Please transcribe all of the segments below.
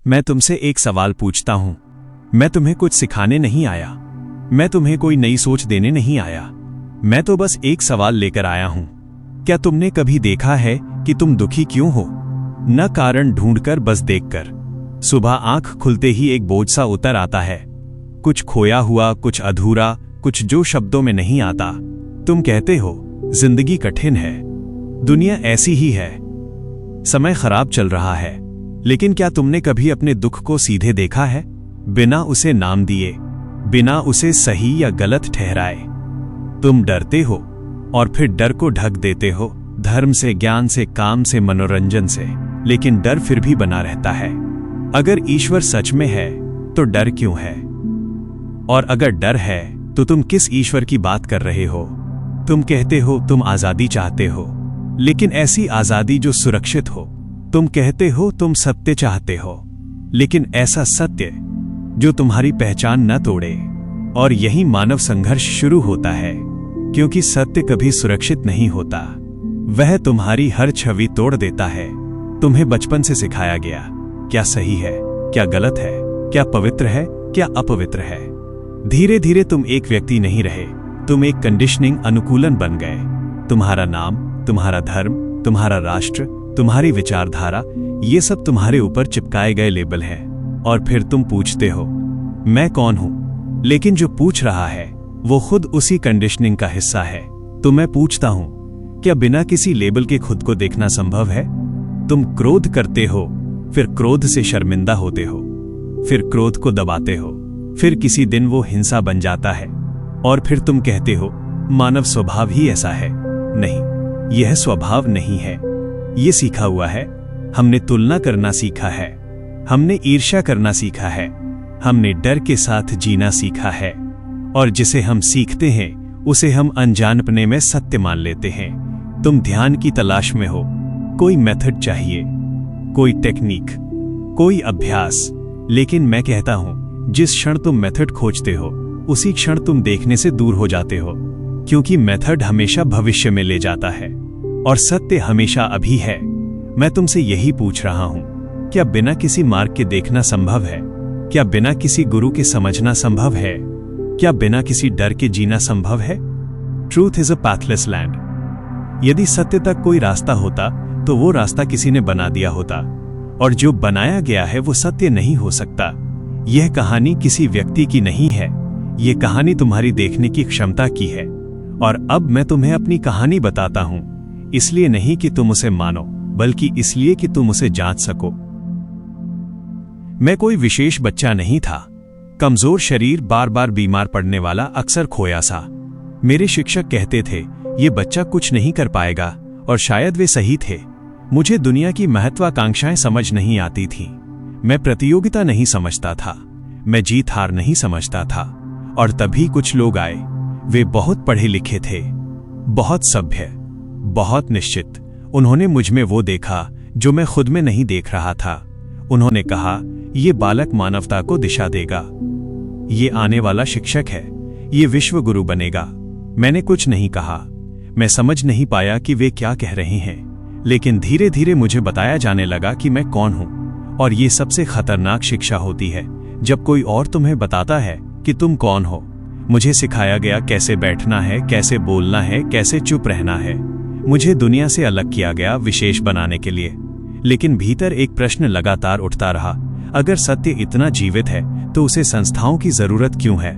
मैं तुमसे एक सवाल पूछता हूं। मैं तुम्हें कुछ सिखाने नहीं आया, मैं तुम्हें कोई नई सोच देने नहीं आया। मैं तो बस एक सवाल लेकर आया हूं। क्या तुमने कभी देखा है कि तुम दुखी क्यों हो? न कारण ढूंढकर, बस देखकर। सुबह आंख खुलते ही एक बोझ सा उतर आता है, कुछ खोया हुआ, कुछ अधूरा, कुछ जो शब्दों में नहीं आता। तुम कहते हो जिंदगी कठिन है, दुनिया ऐसी ही है, समय खराब चल रहा है। लेकिन क्या तुमने कभी अपने दुख को सीधे देखा है, बिना उसे नाम दिए, बिना उसे सही या गलत ठहराए? तुम डरते हो और फिर डर को ढक देते हो, धर्म से, ज्ञान से, काम से, मनोरंजन से। लेकिन डर फिर भी बना रहता है। अगर ईश्वर सच में है तो डर क्यों है? और अगर डर है तो तुम किस ईश्वर की बात कर रहे हो? तुम कहते हो तुम आजादी चाहते हो, लेकिन ऐसी आजादी जो सुरक्षित हो। तुम कहते हो तुम सत्य चाहते हो, लेकिन ऐसा सत्य जो तुम्हारी पहचान न तोड़े। और यही मानव संघर्ष शुरू होता है, क्योंकि सत्य कभी सुरक्षित नहीं होता। वह तुम्हारी हर छवि तोड़ देता है। तुम्हें बचपन से सिखाया गया क्या सही है, क्या गलत है, क्या पवित्र है, क्या अपवित्र है। धीरे धीरे तुम एक व्यक्ति नहीं रहे, तुम एक कंडीशनिंग अनुकूलन बन गए। तुम्हारा नाम, तुम्हारा धर्म, तुम्हारा राष्ट्र, तुम्हारी विचारधारा, ये सब तुम्हारे ऊपर चिपकाए गए लेबल हैं। और फिर तुम पूछते हो मैं कौन हूं? लेकिन जो पूछ रहा है वो खुद उसी कंडीशनिंग का हिस्सा है। तो मैं पूछता हूं, क्या बिना किसी लेबल के खुद को देखना संभव है? तुम क्रोध करते हो, फिर क्रोध से शर्मिंदा होते हो, फिर क्रोध को दबाते हो, फिर किसी दिन वो हिंसा बन जाता है, और फिर तुम कहते हो मानव स्वभाव ही ऐसा है। नहीं, यह स्वभाव नहीं है, ये सीखा हुआ है। हमने तुलना करना सीखा है, हमने ईर्ष्या करना सीखा है, हमने डर के साथ जीना सीखा है। और जिसे हम सीखते हैं उसे हम अनजानपने में सत्य मान लेते हैं। तुम ध्यान की तलाश में हो, कोई मेथड चाहिए, कोई टेक्निक, कोई अभ्यास। लेकिन मैं कहता हूं, जिस क्षण तुम मेथड खोजते हो उसी क्षण तुम देखने से दूर हो जाते हो, क्योंकि मेथड हमेशा भविष्य में ले जाता है और सत्य हमेशा अभी है। मैं तुमसे यही पूछ रहा हूं, क्या बिना किसी मार्ग के देखना संभव है? क्या बिना किसी गुरु के समझना संभव है? क्या बिना किसी डर के जीना संभव है? Truth is a pathless land. यदि सत्य तक कोई रास्ता होता तो वो रास्ता किसी ने बना दिया होता, और जो बनाया गया है वो सत्य नहीं हो सकता। यह कहानी किसी व्यक्ति की नहीं है, यह कहानी तुम्हारी देखने की क्षमता की है। और अब मैं तुम्हें अपनी कहानी बताता हूं, इसलिए नहीं कि तुम उसे मानो, बल्कि इसलिए कि तुम उसे जांच सको। मैं कोई विशेष बच्चा नहीं था, कमजोर शरीर, बार बार बीमार पड़ने वाला, अक्सर खोया सा। मेरे शिक्षक कहते थे ये बच्चा कुछ नहीं कर पाएगा, और शायद वे सही थे। मुझे दुनिया की महत्वाकांक्षाएं समझ नहीं आती थीं। मैं प्रतियोगिता नहीं समझता था, मैं जीत हार नहीं समझता था। और तभी कुछ लोग आए, वे बहुत पढ़े लिखे थे, बहुत सभ्य, बहुत निश्चित। उन्होंने मुझ में वो देखा जो मैं खुद में नहीं देख रहा था। उन्होंने कहा ये बालक मानवता को दिशा देगा, ये आने वाला शिक्षक है, ये विश्व गुरु बनेगा। मैंने कुछ नहीं कहा, मैं समझ नहीं पाया कि वे क्या कह रहे हैं, लेकिन धीरे धीरे मुझे बताया जाने लगा कि मैं कौन हूं। और ये सबसे खतरनाक शिक्षा होती है, जब कोई और तुम्हें बताता है कि तुम कौन हो। मुझे सिखाया गया कैसे बैठना है, कैसे बोलना है, कैसे चुप रहना है। मुझे दुनिया से अलग किया गया विशेष बनाने के लिए। लेकिन भीतर एक प्रश्न लगातार उठता रहा, अगर सत्य इतना जीवित है तो उसे संस्थाओं की जरूरत क्यों है?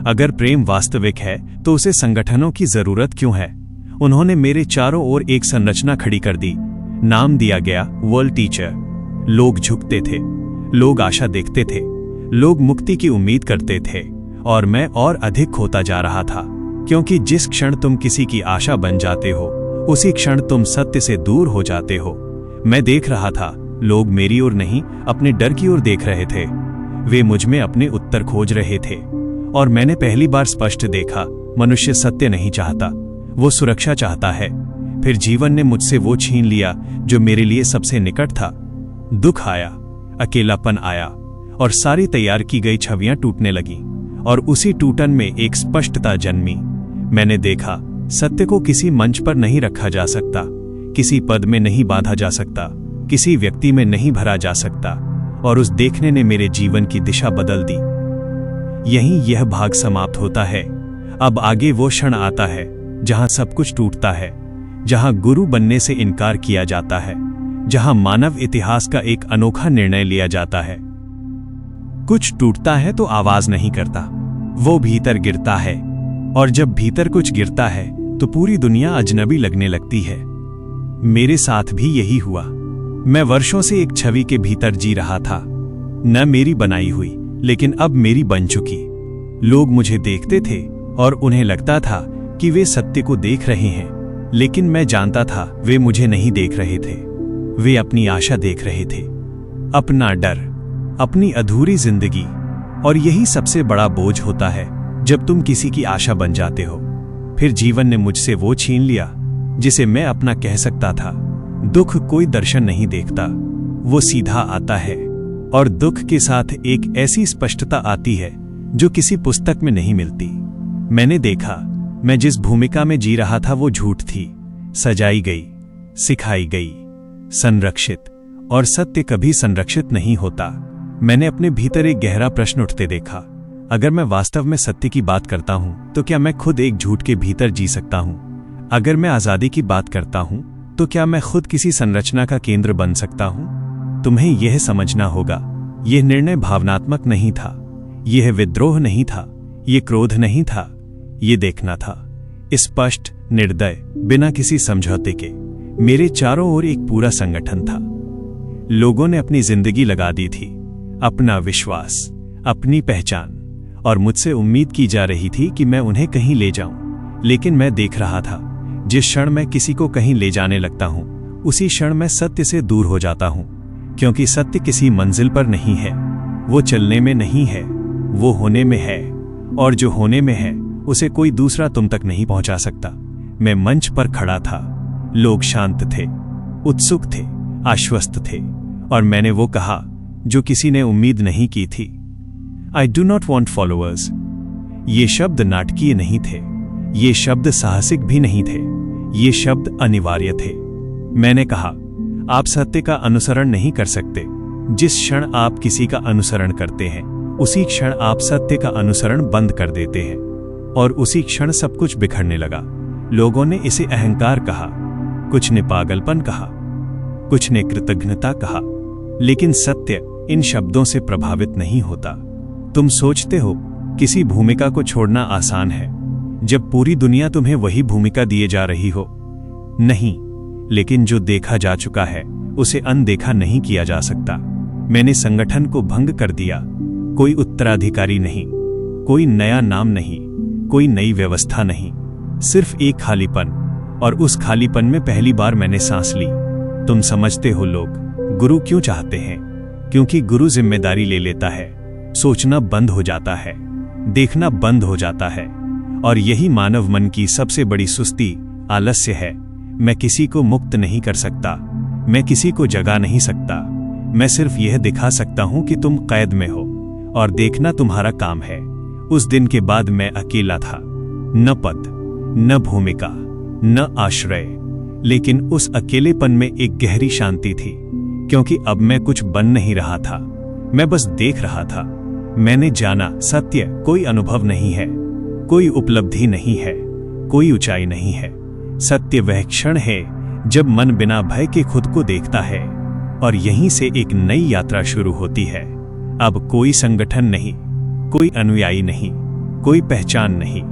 अगर प्रेम वास्तविक है तो उसे संगठनों की जरूरत क्यों है? उन्होंने मेरे चारों ओर एक संरचना खड़ी कर दी। नाम दिया गया वर्ल्ड टीचर। लोग झुकते थे, लोग आशा देखते थे, लोग मुक्ति की उम्मीद करते थे, और मैं और अधिक खोता जा रहा था। क्योंकि जिस क्षण तुम किसी की आशा बन जाते हो उसी क्षण तुम सत्य से दूर हो जाते हो। मैं देख रहा था, लोग मेरी ओर नहीं अपने डर की ओर देख रहे थे। वे मुझ में अपने उत्तर खोज रहे थे। और मैंने पहली बार स्पष्ट देखा, मनुष्य सत्य नहीं चाहता, वो सुरक्षा चाहता है। फिर जीवन ने मुझसे वो छीन लिया जो मेरे लिए सबसे निकट था। दुख आया, अकेलापन आया, और सारी तैयार की गई छवियां टूटने लगीं। और उसी टूटन में एक स्पष्टता जन्मी। मैंने देखा, सत्य को किसी मंच पर नहीं रखा जा सकता, किसी पद में नहीं बांधा जा सकता, किसी व्यक्ति में नहीं भरा जा सकता। और उस देखने ने मेरे जीवन की दिशा बदल दी। यहीं यह भाग समाप्त होता है। अब आगे वो क्षण आता है जहां सब कुछ टूटता है, जहां गुरु बनने से इनकार किया जाता है, जहां मानव इतिहास का एक अनोखा निर्णय लिया जाता है। कुछ टूटता है तो आवाज नहीं करता, वो भीतर गिरता है, और जब भीतर कुछ गिरता है तो पूरी दुनिया अजनबी लगने लगती है। मेरे साथ भी यही हुआ। मैं वर्षों से एक छवि के भीतर जी रहा था, न मेरी बनाई हुई, लेकिन अब मेरी बन चुकी। लोग मुझे देखते थे और उन्हें लगता था कि वे सत्य को देख रहे हैं, लेकिन मैं जानता था वे मुझे नहीं देख रहे थे। वे अपनी आशा देख रहे थे, अपना डर, अपनी अधूरी जिंदगी। और यही सबसे बड़ा बोझ होता है जब तुम किसी की आशा बन जाते हो। फिर जीवन ने मुझसे वो छीन लिया जिसे मैं अपना कह सकता था। दुख कोई दर्शन नहीं देखता, वो सीधा आता है, और दुख के साथ एक ऐसी स्पष्टता आती है जो किसी पुस्तक में नहीं मिलती। मैंने देखा, मैं जिस भूमिका में जी रहा था वो झूठ थी, सजाई गई, सिखाई गई, संरक्षित। और सत्य कभी संरक्षित नहीं होता। मैंने अपने भीतर एक गहरा प्रश्न उठते देखा, अगर मैं वास्तव में सत्य की बात करता हूं तो क्या मैं खुद एक झूठ के भीतर जी सकता हूं? अगर मैं आजादी की बात करता हूं तो क्या मैं खुद किसी संरचना का केंद्र बन सकता हूं? तुम्हें यह समझना होगा, यह निर्णय भावनात्मक नहीं था, यह विद्रोह नहीं था, यह क्रोध नहीं था, यह देखना था, स्पष्ट, निर्दय, बिना किसी समझौते के। मेरे चारों ओर एक पूरा संगठन था। लोगों ने अपनी जिंदगी लगा दी थी, अपना विश्वास, अपनी पहचान, और मुझसे उम्मीद की जा रही थी कि मैं उन्हें कहीं ले जाऊं। लेकिन मैं देख रहा था, जिस क्षण मैं किसी को कहीं ले जाने लगता हूं, उसी क्षण मैं सत्य से दूर हो जाता हूं। क्योंकि सत्य किसी मंजिल पर नहीं है, वो चलने में नहीं है, वो होने में है, और जो होने में है उसे कोई दूसरा तुम तक नहीं पहुंचा सकता। मैं मंच पर खड़ा था, लोग शांत थे, उत्सुक थे, आश्वस्त थे, और मैंने वो कहा जो किसी ने उम्मीद नहीं की थी, I do not want followers. ये शब्द नाटकीय नहीं थे, ये शब्द साहसिक भी नहीं थे, ये शब्द अनिवार्य थे। मैंने कहा, आप सत्य का अनुसरण नहीं कर सकते। जिस क्षण आप किसी का अनुसरण करते हैं, उसी क्षण आप सत्य का अनुसरण बंद कर देते हैं, और उसी क्षण सब कुछ बिखरने लगा। लोगों ने इसे अहंकार कहा, कुछ ने पागलपन कहा, कुछ ने कृतज्ञता कहा, लेकिन सत्य इन शब्दों से प्रभावित नहीं होता। तुम सोचते हो किसी भूमिका को छोड़ना आसान है, जब पूरी दुनिया तुम्हें वही भूमिका दिए जा रही हो। नहीं, लेकिन जो देखा जा चुका है उसे अनदेखा नहीं किया जा सकता। मैंने संगठन को भंग कर दिया। कोई उत्तराधिकारी नहीं, कोई नया नाम नहीं, कोई नई व्यवस्था नहीं, सिर्फ एक खालीपन, और उस खालीपन में पहली बार मैंने सांस ली। तुम समझते हो लोग गुरु क्यों चाहते हैं? क्योंकि गुरु जिम्मेदारी ले लेता है, सोचना बंद हो जाता है, देखना बंद हो जाता है, और यही मानव मन की सबसे बड़ी सुस्ती, आलस्य है। मैं किसी को मुक्त नहीं कर सकता, मैं किसी को जगा नहीं सकता, मैं सिर्फ यह दिखा सकता हूं कि तुम कैद में हो, और देखना तुम्हारा काम है। उस दिन के बाद मैं अकेला था, न पद, न भूमिका, न आश्रय, लेकिन उस अकेलेपन में एक गहरी शांति थी, क्योंकि अब मैं कुछ बन नहीं रहा था, मैं बस देख रहा था। मैंने जाना, सत्य कोई अनुभव नहीं है, कोई उपलब्धि नहीं है, कोई ऊंचाई नहीं है। सत्य वह क्षण है जब मन बिना भय के खुद को देखता है, और यहीं से एक नई यात्रा शुरू होती है। अब कोई संगठन नहीं, कोई अनुयायी नहीं, कोई पहचान नहीं,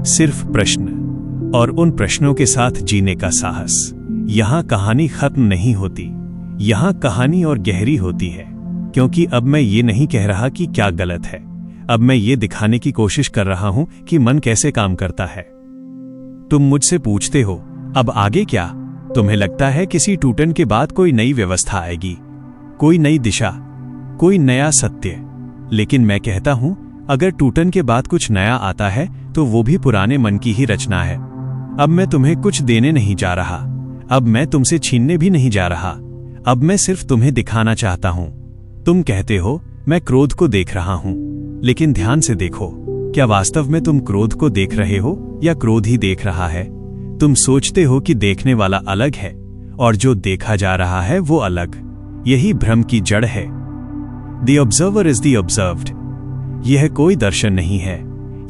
सिर्फ प्रश्न, और उन प्रश्नों के साथ जीने का साहस। यहां कहानी खत्म नहीं होती, यहां कहानी और गहरी होती है, क्योंकि अब मैं ये नहीं कह रहा कि क्या गलत है, अब मैं ये दिखाने की कोशिश कर रहा हूं कि मन कैसे काम करता है। तुम मुझसे पूछते हो, अब आगे क्या? तुम्हें लगता है किसी टूटन के बाद कोई नई व्यवस्था आएगी, कोई नई दिशा, कोई नया सत्य। लेकिन मैं कहता हूं, अगर टूटन के बाद कुछ नया आता है तो वो भी पुराने मन की ही रचना है। अब मैं तुम्हें कुछ देने नहीं जा रहा, अब मैं तुमसे छीनने भी नहीं जा रहा, अब मैं सिर्फ तुम्हें दिखाना चाहता हूं। तुम कहते हो मैं क्रोध को देख रहा हूं, लेकिन ध्यान से देखो, क्या वास्तव में तुम क्रोध को देख रहे हो या क्रोध ही देख रहा है? तुम सोचते हो कि देखने वाला अलग है और जो देखा जा रहा है वो अलग। यही भ्रम की जड़ है। The observer is the observed. यह कोई दर्शन नहीं है,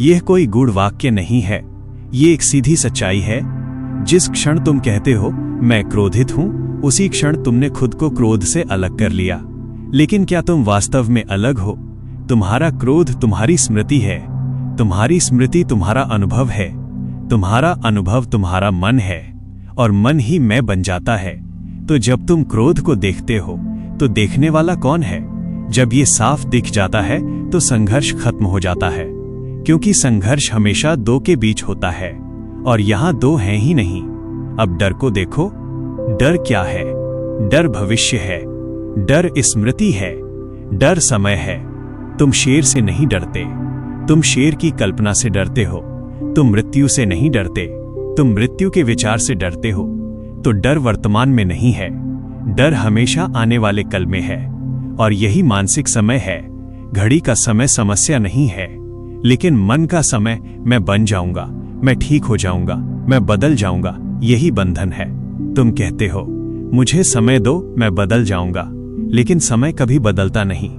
यह कोई गूढ़ वाक्य नहीं है, ये एक सीधी सच्चाई है। जिस क्षण तुम कहते हो मैं क्रोधित हूं, उसी क्षण तुमने खुद को क्रोध से अलग कर लिया। लेकिन क्या तुम वास्तव में अलग हो? तुम्हारा क्रोध तुम्हारी स्मृति है, तुम्हारी स्मृति तुम्हारा अनुभव है, तुम्हारा अनुभव तुम्हारा मन है, और मन ही मैं बन जाता है। तो जब तुम क्रोध को देखते हो तो देखने वाला कौन है? जब ये साफ दिख जाता है तो संघर्ष खत्म हो जाता है, क्योंकि संघर्ष हमेशा दो के बीच होता है, और यहां दो हैं ही नहीं। अब डर को देखो। डर क्या है? डर भविष्य है, डर स्मृति है, डर समय है। तुम शेर से नहीं डरते, तुम शेर की कल्पना से डरते हो। तुम मृत्यु से नहीं डरते, तुम मृत्यु के विचार से डरते हो। तो डर वर्तमान में नहीं है, डर हमेशा आने वाले कल में है, और यही मानसिक समय है। घड़ी का समय समस्या नहीं है, लेकिन मन का समय मैं बन जाऊंगा, मैं ठीक हो जाऊंगा, मैं बदल जाऊंगा, यही बंधन है। तुम कहते हो मुझे समय दो, मैं बदल जाऊंगा, लेकिन समय कभी बदलता नहीं,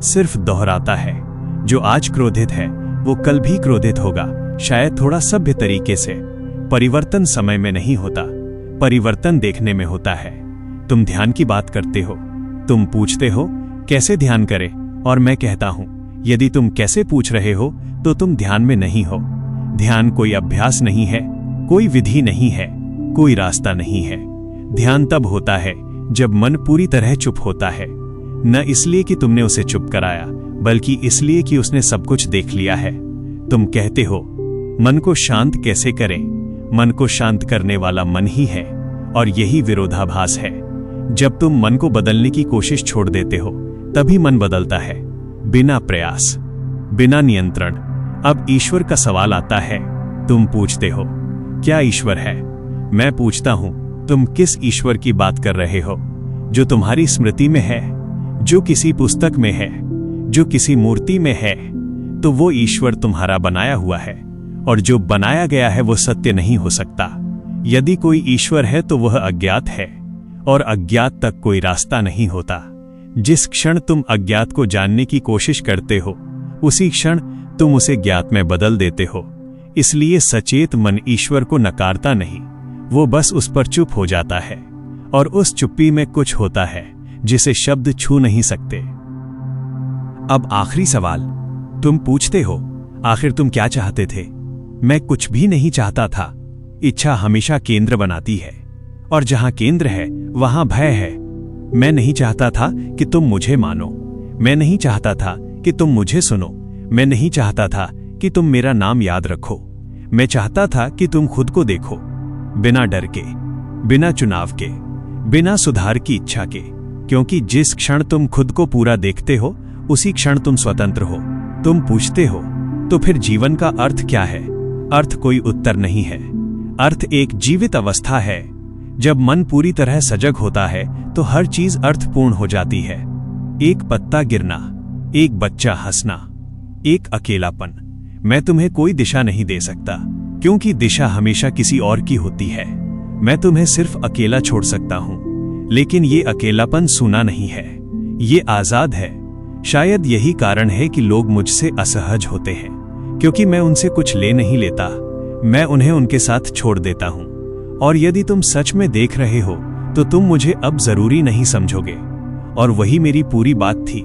सिर्फ दोहराता है। जो आज क्रोधित है वो कल भी क्रोधित होगा, शायद थोड़ा सभ्य तरीके से। परिवर्तन समय में नहीं होता, परिवर्तन देखने में होता है। तुम ध्यान की बात करते हो, तुम पूछते हो कैसे ध्यान करें, और मैं कहता हूं यदि तुम कैसे पूछ रहे हो तो तुम ध्यान में नहीं हो। ध्यान कोई अभ्यास नहीं है, कोई विधि नहीं है, कोई रास्ता नहीं है। ध्यान तब होता है जब मन पूरी तरह चुप होता है, न इसलिए कि तुमने उसे चुप कराया, बल्कि इसलिए कि उसने सब कुछ देख लिया है। तुम कहते हो मन को शांत कैसे करें? मन को शांत करने वाला मन ही है, और यही विरोधाभास है। जब तुम मन को बदलने की कोशिश छोड़ देते हो तभी मन बदलता है, बिना प्रयास, बिना नियंत्रण। अब ईश्वर का सवाल आता है। तुम पूछते हो क्या ईश्वर है? मैं पूछता हूं तुम किस ईश्वर की बात कर रहे हो? जो तुम्हारी स्मृति में है, जो किसी पुस्तक में है, जो किसी मूर्ति में है, तो वो ईश्वर तुम्हारा बनाया हुआ है, और जो बनाया गया है वो सत्य नहीं हो सकता। यदि कोई ईश्वर है तो वह अज्ञात है, और अज्ञात तक कोई रास्ता नहीं होता। जिस क्षण तुम अज्ञात को जानने की कोशिश करते हो, उसी क्षण तुम उसे ज्ञात में बदल देते हो। इसलिए सचेत मन ईश्वर को नकारता नहीं, वो बस उस पर चुप हो जाता है, और उस चुप्पी में कुछ होता है जिसे शब्द छू नहीं सकते। अब आखिरी सवाल, तुम पूछते हो आखिर तुम क्या चाहते थे? मैं कुछ भी नहीं चाहता था। इच्छा हमेशा केंद्र बनाती है, और जहां केंद्र है वहां भय है। मैं नहीं चाहता था कि तुम मुझे मानो, मैं नहीं चाहता था कि तुम मुझे सुनो, मैं नहीं चाहता था कि तुम मेरा नाम याद रखो। मैं चाहता था कि तुम खुद को देखो, बिना डर के, बिना चुनाव के, बिना सुधार की इच्छा के। क्योंकि जिस क्षण तुम खुद को पूरा देखते हो उसी क्षण तुम स्वतंत्र हो। तुम पूछते हो तो फिर जीवन का अर्थ क्या है? अर्थ कोई उत्तर नहीं है, अर्थ एक जीवित अवस्था है। जब मन पूरी तरह सजग होता है तो हर चीज अर्थपूर्ण हो जाती है। एक पत्ता गिरना, एक बच्चा हंसना, एक अकेलापन। मैं तुम्हें कोई दिशा नहीं दे सकता, क्योंकि दिशा हमेशा किसी और की होती है। मैं तुम्हें सिर्फ अकेला छोड़ सकता हूं, लेकिन ये अकेलापन सूना नहीं है, ये आजाद है। शायद यही कारण है कि लोग मुझसे असहज होते हैं, क्योंकि मैं उनसे कुछ ले नहीं लेता, मैं उन्हें उनके साथ छोड़ देता हूं। और यदि तुम सच में देख रहे हो तो तुम मुझे अब जरूरी नहीं समझोगे, और वही मेरी पूरी बात थी।